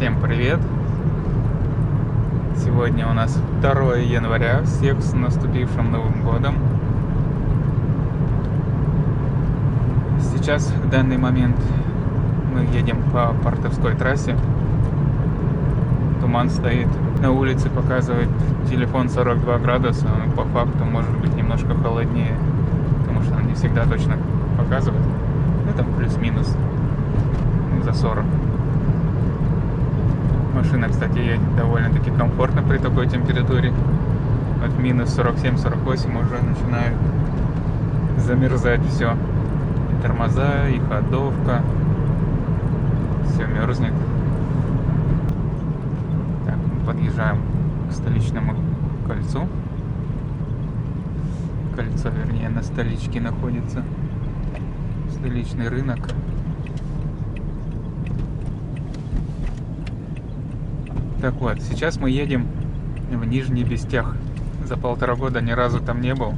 Всем привет! Сегодня у нас 2 января, всех с наступившим Новым годом. Сейчас, в данный момент, мы едем по Портовской трассе. Туман стоит. На улице показывает телефон 42 градуса, но по факту может быть немножко холоднее, потому что он не всегда точно показывает. Ну там плюс-минус за 40. Машина, кстати, едет довольно-таки комфортно при такой температуре. От минус 47-48 уже начинает замерзать все. И тормоза, и ходовка. Все мерзнет. Так, мы подъезжаем к столичному кольцу. Кольцо, вернее, на столичке находится. Столичный рынок. Так вот, сейчас мы едем в Нижний Бестях. За 1,5 года ни разу там не был.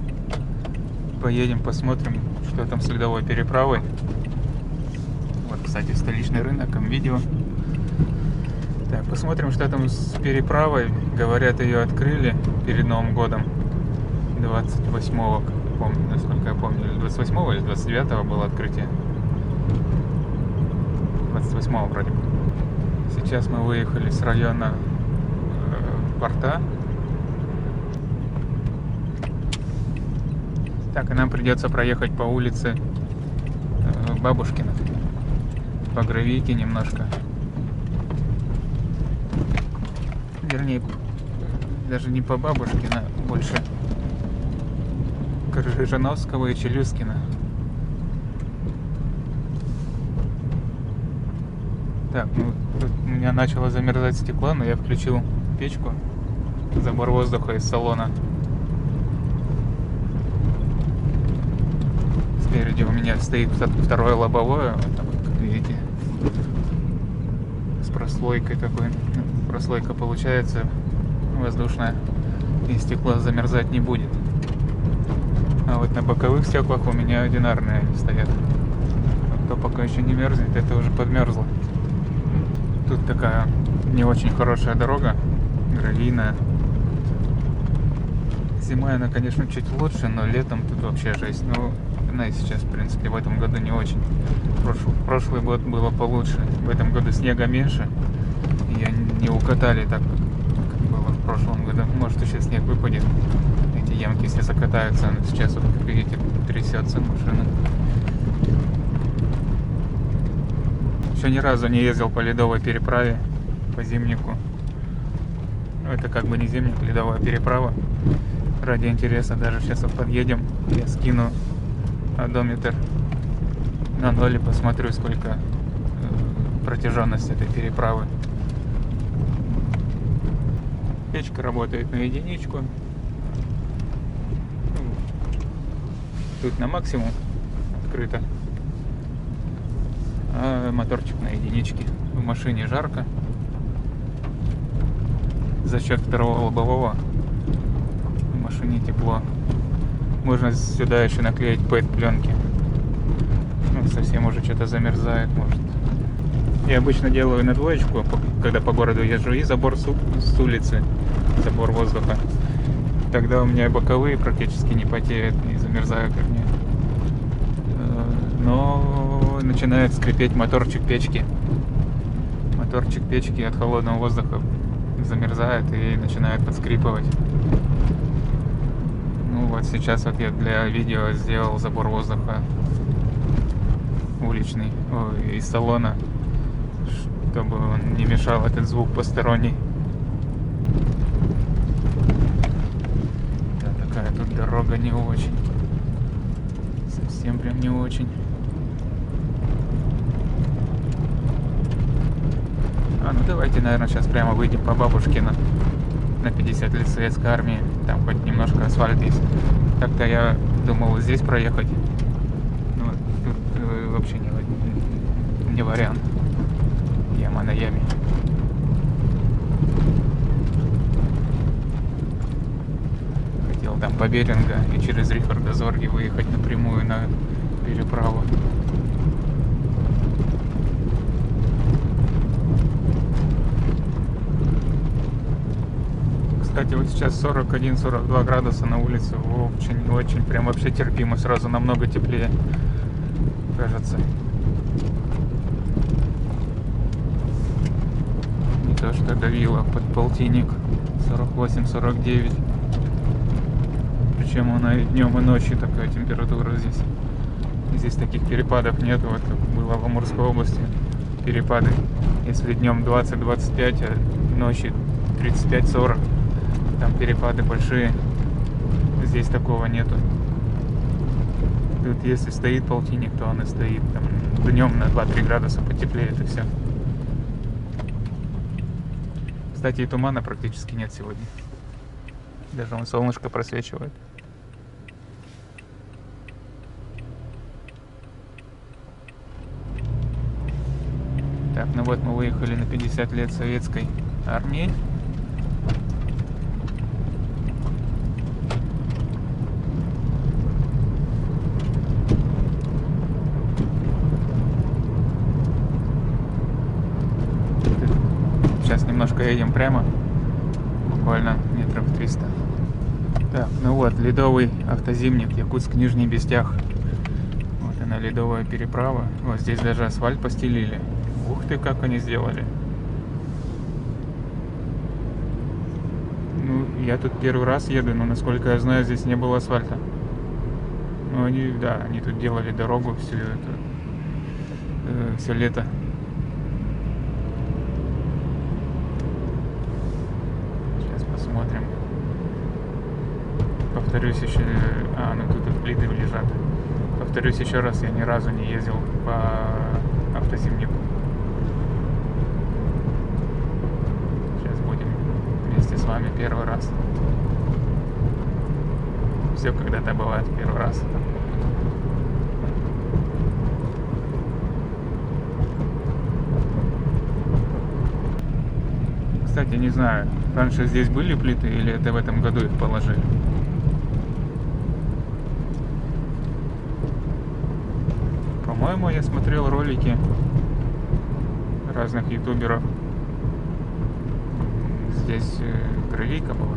Поедем, посмотрим, что там с ледовой переправой. Вот, кстати, столичный рынок, видео. Так, посмотрим, что там с переправой. Говорят, ее открыли перед Новым годом. 28-го, помню, насколько я помню. 28-го или 29-го было открытие. 28-го вроде бы. Сейчас мы выехали с района порта. Так, и нам придется проехать по улице Бабушкина. По гравийке немножко. Вернее, даже не по Бабушкина, больше Крыжановского и Челюскина. Так, ну тут у меня начало замерзать стекло, но я включил печку, забор воздуха из салона. Спереди у меня стоит второе лобовое, вот там, как видите, с прослойкой такой. Прослойка получается воздушная, и стекло замерзать не будет. А вот на боковых стеклах у меня одинарные они стоят. Вот то пока еще не мерзнет, это уже подмерзло. Тут такая не очень хорошая дорога, гравийная. Зимой она, конечно, чуть лучше, но летом тут вообще жесть. Ну, она и сейчас, в принципе, в этом году не очень. Прошлый год было получше. В этом году снега меньше. Ее не укатали так, как было в прошлом году. Может, еще снег выпадет. Эти ямки все закатаются. Но сейчас, вот, как видите, трясется машина. Еще ни разу не ездил по ледовой переправе, по Зимнику. Это как бы не Зимник, ледовая переправа. Ради интереса даже сейчас вот подъедем, я скину одометр на 0 и посмотрю, сколько протяженность этой переправы. Печка работает на единичку. Тут на максимум открыто. А моторчик на единичке. В машине жарко. За счет второго лобового в машине тепло. Можно сюда еще наклеить пэт-пленки. Ну, совсем уже что-то замерзает, может. Я обычно делаю на 2, когда по городу езжу, и забор с улицы, забор воздуха. Тогда у меня боковые практически не потеют, не замерзают, вернее. Но начинает скрипеть моторчик печки. Моторчик печки от холодного воздуха замерзает и начинает подскрипывать. Ну вот сейчас вот я для видео сделал забор воздуха уличный, из салона, чтобы он не мешал этот звук посторонний. Да, такая тут дорога не очень. Совсем прям не очень. Ну давайте, наверное, сейчас прямо выйдем по Бабушкина на 50 лет Советской Армии. Там хоть немножко асфальт есть. Так-то я думал здесь проехать. Ну, тут вообще не вариант. Яма на яме. Хотел там по Беринга и через Рихарда Зорги выехать напрямую на переправу. сейчас 41-42 градуса на улице. Очень, прям вообще терпимо. Сразу намного теплее, кажется. Не то, что давило под полтинник. 48-49. Причем она и днем, и ночью такая температура здесь. Здесь таких перепадов нет, вот как было в Амурской области. Перепады. Если днем 20-25, а ночью 35-40. Там перепады большие. Здесь такого нету. Тут если стоит полтинник, то он и стоит. Там днем на 2-3 градуса потеплеет и все. Кстати, и тумана практически нет сегодня. Даже вон солнышко просвечивает. Так, ну вот мы выехали на 50 лет советской армии. Сейчас немножко едем прямо, буквально метров 300. Так, ну вот, ледовый автозимник, Якутск, Нижний Бестях. Вот она, ледовая переправа. Вот здесь даже асфальт постелили. Ух ты, как они сделали. Ну, я тут первый раз еду, но, насколько я знаю, здесь не было асфальта. Ну, они тут делали дорогу все лето. Сейчас посмотрим. Повторюсь еще... ну тут и плиты лежат. Повторюсь еще раз, я ни разу не ездил по автозимнику. Сейчас будем вместе с вами первый раз. Все когда-то бывает первый раз. Кстати, не знаю, раньше здесь были плиты или это в этом году их положили? По-моему, я смотрел ролики разных ютуберов. Здесь гравийка была.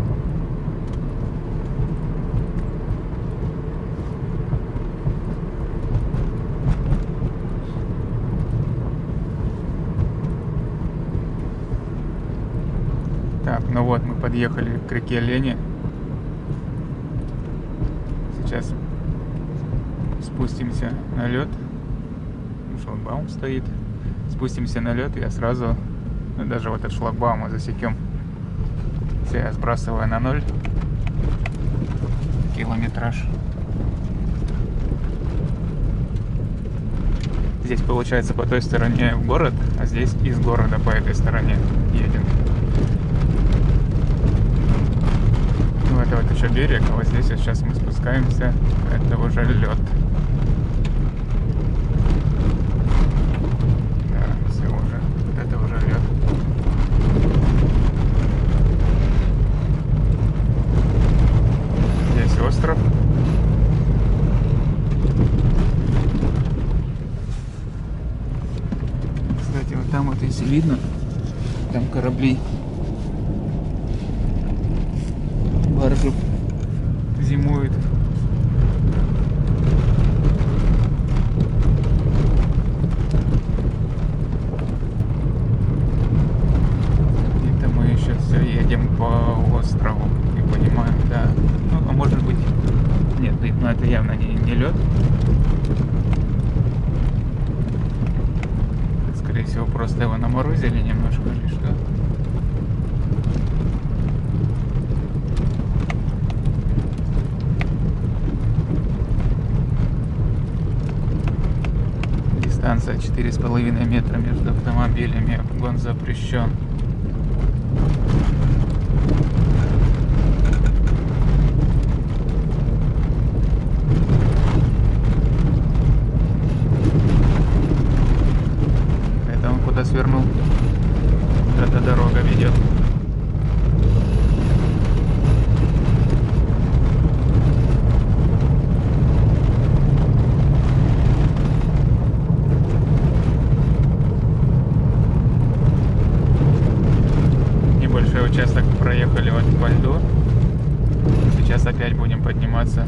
Так, ну вот мы подъехали к реке Лени. Сейчас спустимся на лед. Шлагбаум стоит. Спустимся на лед, и я сразу даже вот этот шлагбаум мы засекем. Все, я сбрасываю на 0 километраж. Здесь получается по той стороне в город, а здесь из города по этой стороне едем. Ну это вот еще берег, а вот здесь вот сейчас мы спускаемся, это уже лед. Остров. Кстати, вот там вот, если видно, там корабли, баржи зимуют. Это мы еще все едем по острову, не понимаю, да. Ну, а может быть, нет, но это явно не лед. Скорее всего, просто его наморозили немножко или что. Дистанция 4,5 метра между автомобилями, обгон запрещен. Свернул. Эта дорога ведет. Небольшой участок проехали вот по льду. подниматься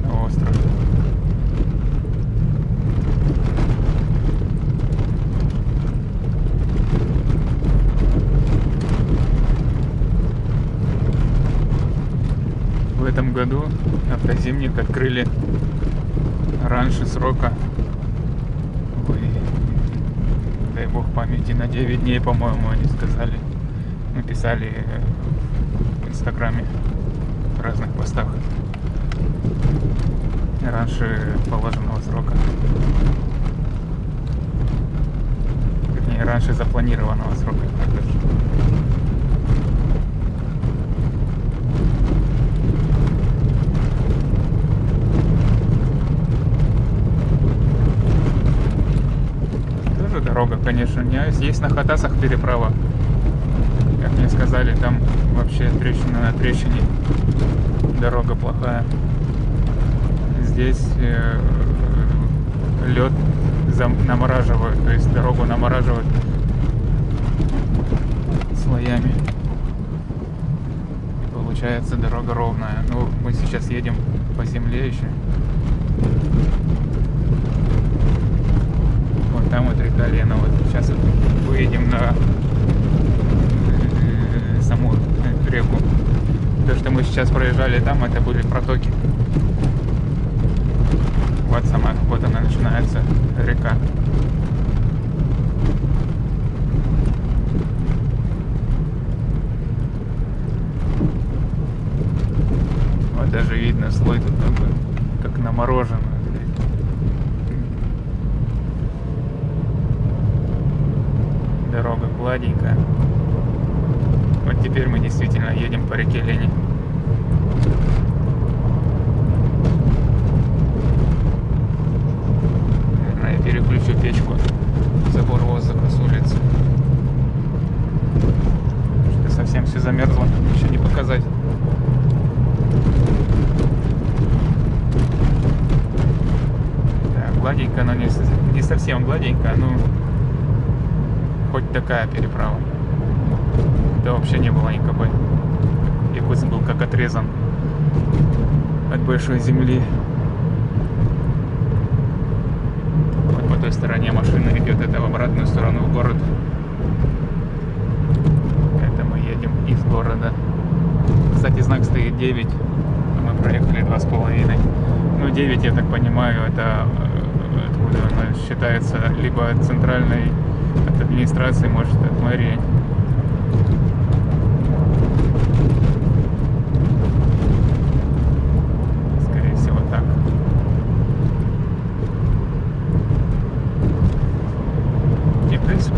на остров. В этом году автозимник открыли раньше срока. Ой, дай бог памяти, на 9 дней, по-моему, они сказали. Написали в Инстаграме, в разных постах. Раньше положенного срока. Вернее, раньше запланированного срока. Тоже дорога, конечно, не есть на Хатасах переправа. Как мне сказали, там вообще трещина на трещине. Дорога плохая. Здесь лед намораживают, то есть дорогу намораживают слоями. И получается дорога ровная. Ну, мы сейчас едем по земле еще. Вот там вот река Лена. Вот сейчас выедем на саму реку. То, что мы сейчас проезжали там, это были протоки. Вот сама, вот она начинается, река. Вот даже видно слой тут как намороженный. Дорога гладенькая. Вот теперь мы действительно едем по реке Лени. Наверное, я переключу печку. Забор воздуха с улицы. Что-то совсем все замерзло. Еще не показать. Да, гладенько, но не совсем гладенько. Ну, хоть такая переправа. Да вообще не было никакой. Якутск был как отрезан от большой земли. Вот по той стороне машина идет, это в обратную сторону в город. Это мы едем из города. Кстати, знак стоит 9. Мы проехали 2,5. Ну, 9, я так понимаю, это откуда она считается, либо от центральной, от администрации, может, от мэрии.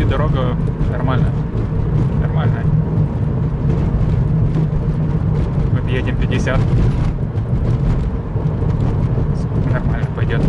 Дорога нормальная. Нормальная. Вот едем 50. Нормально пойдет.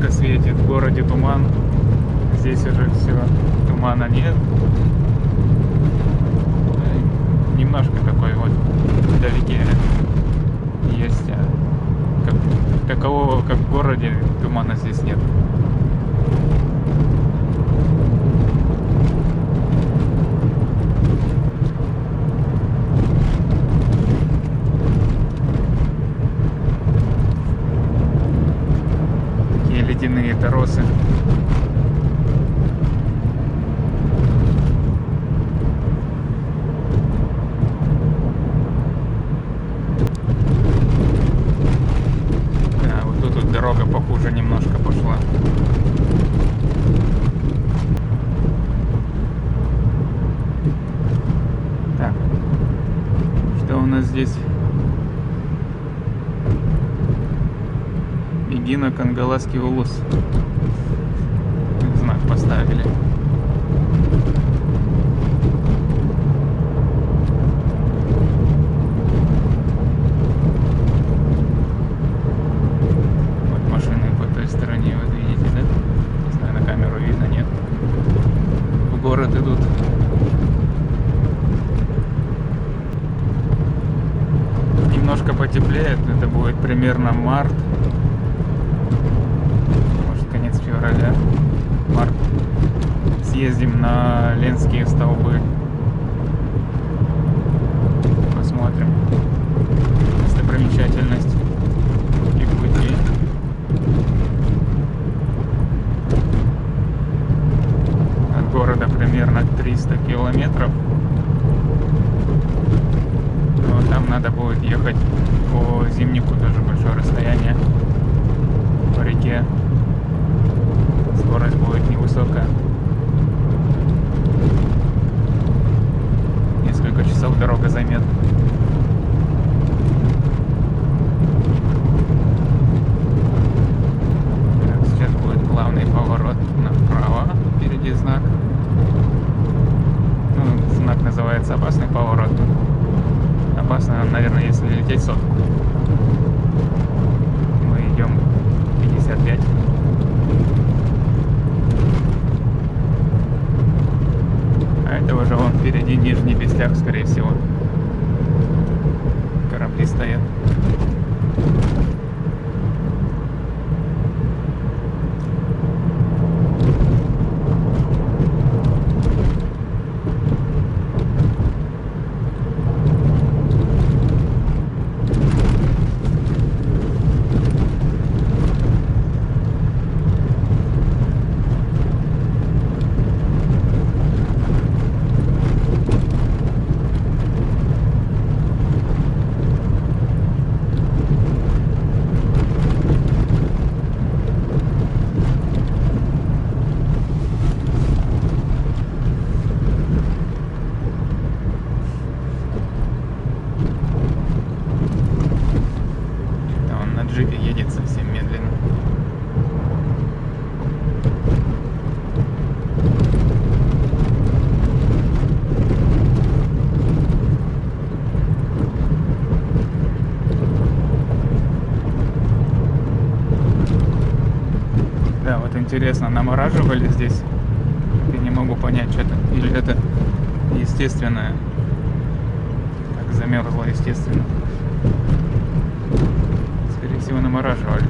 Светит, в городе туман, здесь уже все, тумана нет, немножко такой вот вдалеке есть, такового, как в городе, тумана здесь нет. Ледяные торосы. Да, вот тут дорога похуже немножко пошла. Так, что у нас здесь? Гина Кангаласский улус. Знак поставили. Вот машины по той стороне, вот видите, да? Не знаю, на камеру видно, нет. В город идут. потеплеет, это будет примерно март, может конец февраля, март, съездим на Ленские столбы, посмотрим достопримечательность Якутии. От города примерно 300 километров. Но там надо будет ехать по Зимнику, тоже большое расстояние, по реке. Скорость будет невысокая. Несколько часов дорога займет. Так, сейчас будет главный поворот направо. Впереди знак. Ну, знак называется опасный поворот. Опасно, наверное, если лететь сотку. Мы идем 55. А это уже вон впереди Нижний Бестях, скорее всего. Корабли стоят. Джипе едет совсем медленно. Да, вот интересно, намораживали здесь? Я не могу понять, что это. Или это естественное? Так, замерзло естественно. Скорее всего, намораживали.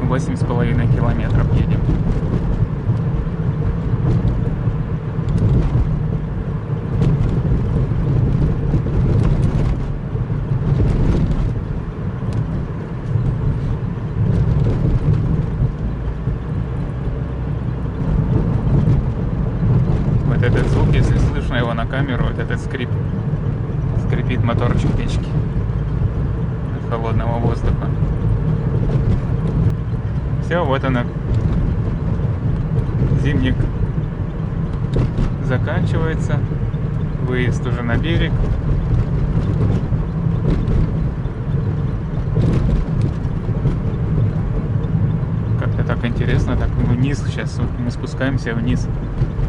Восемь с половиной километров едем. Вот этот звук, если слышно его на камеру, вот этот скрипит моторчик печки от холодного воздуха. Все, вот она, Зимник заканчивается, выезд уже на берег. Как-то так интересно, так вниз, сейчас вот мы спускаемся вниз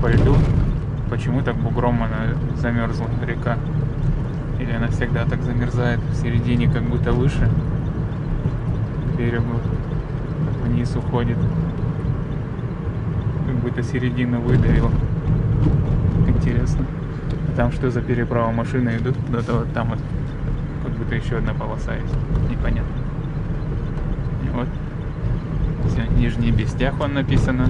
по льду. Почему так бугром она замерзла, река? Или она всегда так замерзает в середине, как будто выше к берегу, вниз уходит, как будто середину выдавил. Интересно. А там что за переправа? Машины идут куда-то вот там вот, как будто еще одна полоса есть. Непонятно. И вот все, Нижний Бестях вон написано.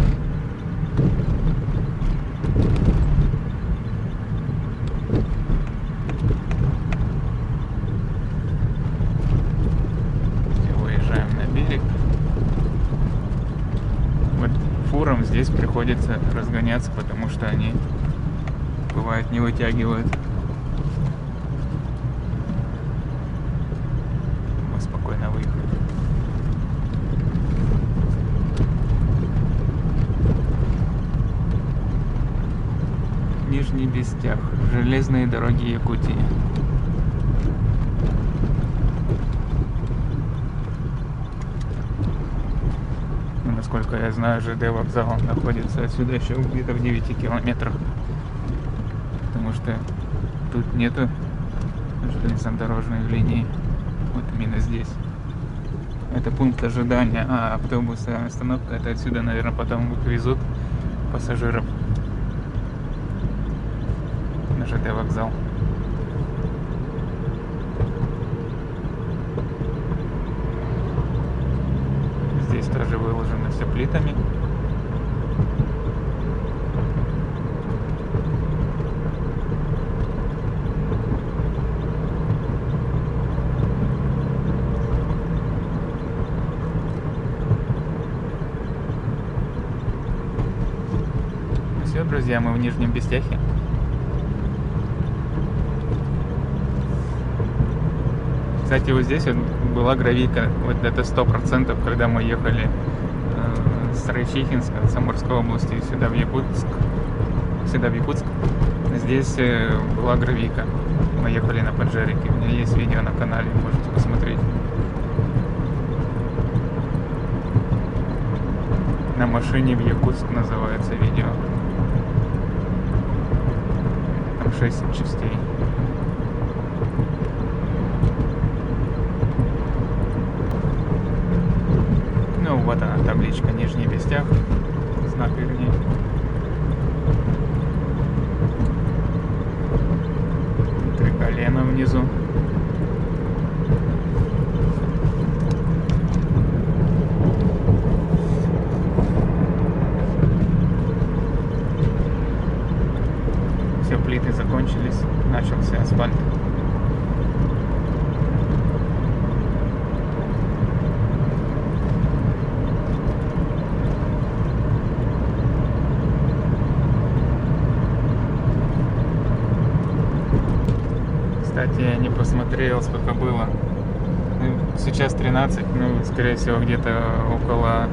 Фурам здесь приходится разгоняться, потому что они, бывает, не вытягивают. Мы спокойно выехали. Нижний Бестях. Железные дороги Якутии. насколько я знаю, ЖД вокзал находится отсюда еще где-то в 9 километрах. Потому что тут нету железнодорожной линии. Вот именно здесь. Это пункт ожидания. А автобусная остановка, это отсюда, наверное, потом везут пассажиров на ЖД вокзал. Здесь тоже выложено все плитами. Все, друзья, мы в Нижнем Бестяхе. Кстати, вот здесь вот была гравийка, вот это 100%, когда мы ехали с Райчихинска, Самарской области, сюда в Якутск. Здесь была гравийка. Мы ехали на Поджарике. У меня есть видео на канале, можете посмотреть. На машине в Якутск называется видео. Там 6 частей. Ну вот она, табличка Нижний Бестях, знак вернее. Три колена внизу. Все, плиты закончились, начался асфальт. Кстати, я не посмотрел, сколько было. Ну, сейчас 13, ну, скорее всего, где-то около,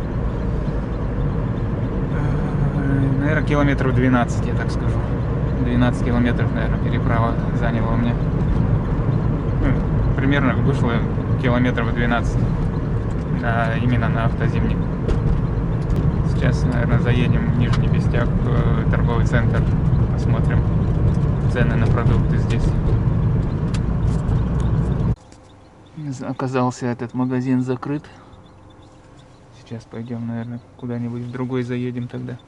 наверное, километров 12, я так скажу. 12 километров, наверное, переправа заняла у меня. Ну, примерно вышло километров 12, именно на автозимник. Сейчас, наверное, заедем в Нижний Бестях, в торговый центр, посмотрим цены на продукты здесь. Оказался этот магазин закрыт. Сейчас пойдем, наверное, куда-нибудь в другой заедем тогда.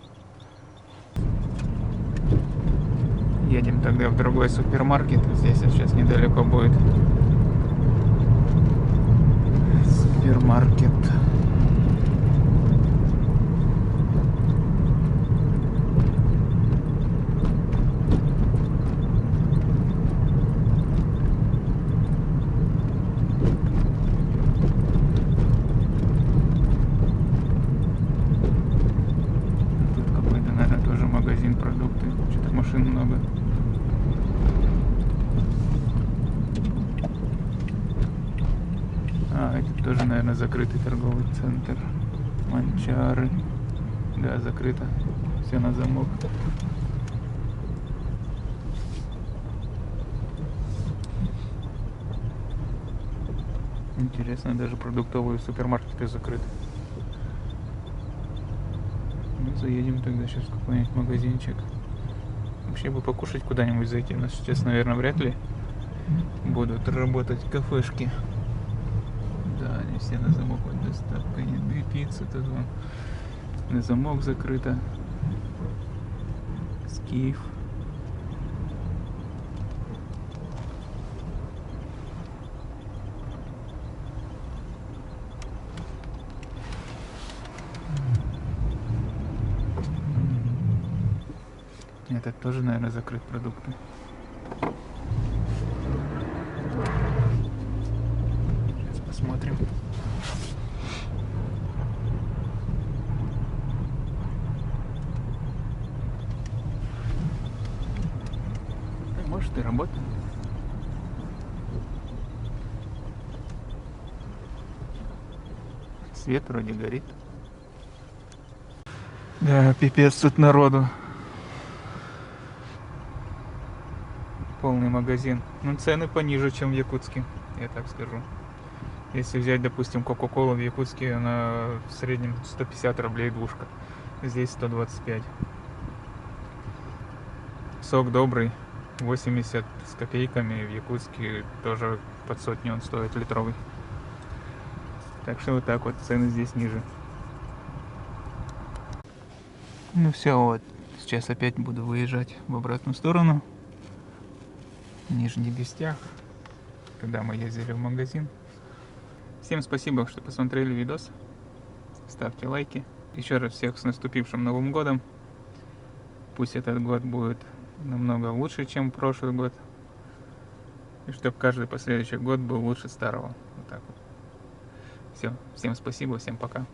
Едем тогда в другой супермаркет. Здесь сейчас недалеко будет супермаркет. Продукты, что-то машин много. Это тоже, наверное, закрытый торговый центр. Манчары. Да, закрыто. Все на замок. Интересно, даже продуктовые супермаркеты закрыты. Ну, заедем тогда сейчас в какой-нибудь магазинчик. Вообще бы покушать куда-нибудь зайти. У нас сейчас, наверное, вряд ли будут работать кафешки. Да, они все на замок. Вот доставка еды, пицца. Тут вон на замок закрыто. Скиф. Этот тоже, наверное, закрыт продукты. Сейчас посмотрим. Может, и работает. Свет вроде горит. Да, пипец тут народу. Полный магазин. Ну, цены пониже, чем в Якутске, я так скажу. Если взять, допустим, Кока-Колу в Якутске, она в среднем 150 рублей двушка. Здесь 125. Сок добрый, 80 с копейками. В Якутске тоже под сотню он стоит, литровый. Так что вот так вот, цены здесь ниже. Ну все, вот. Сейчас опять буду выезжать в обратную сторону. Нижний Бестях. Когда мы ездили в магазин. Всем спасибо, что посмотрели видос. Ставьте лайки. Еще раз всех с наступившим Новым годом. Пусть этот год будет намного лучше, чем прошлый год. И чтобы каждый последующий год был лучше старого. Вот так вот. Все. Всем спасибо, всем пока.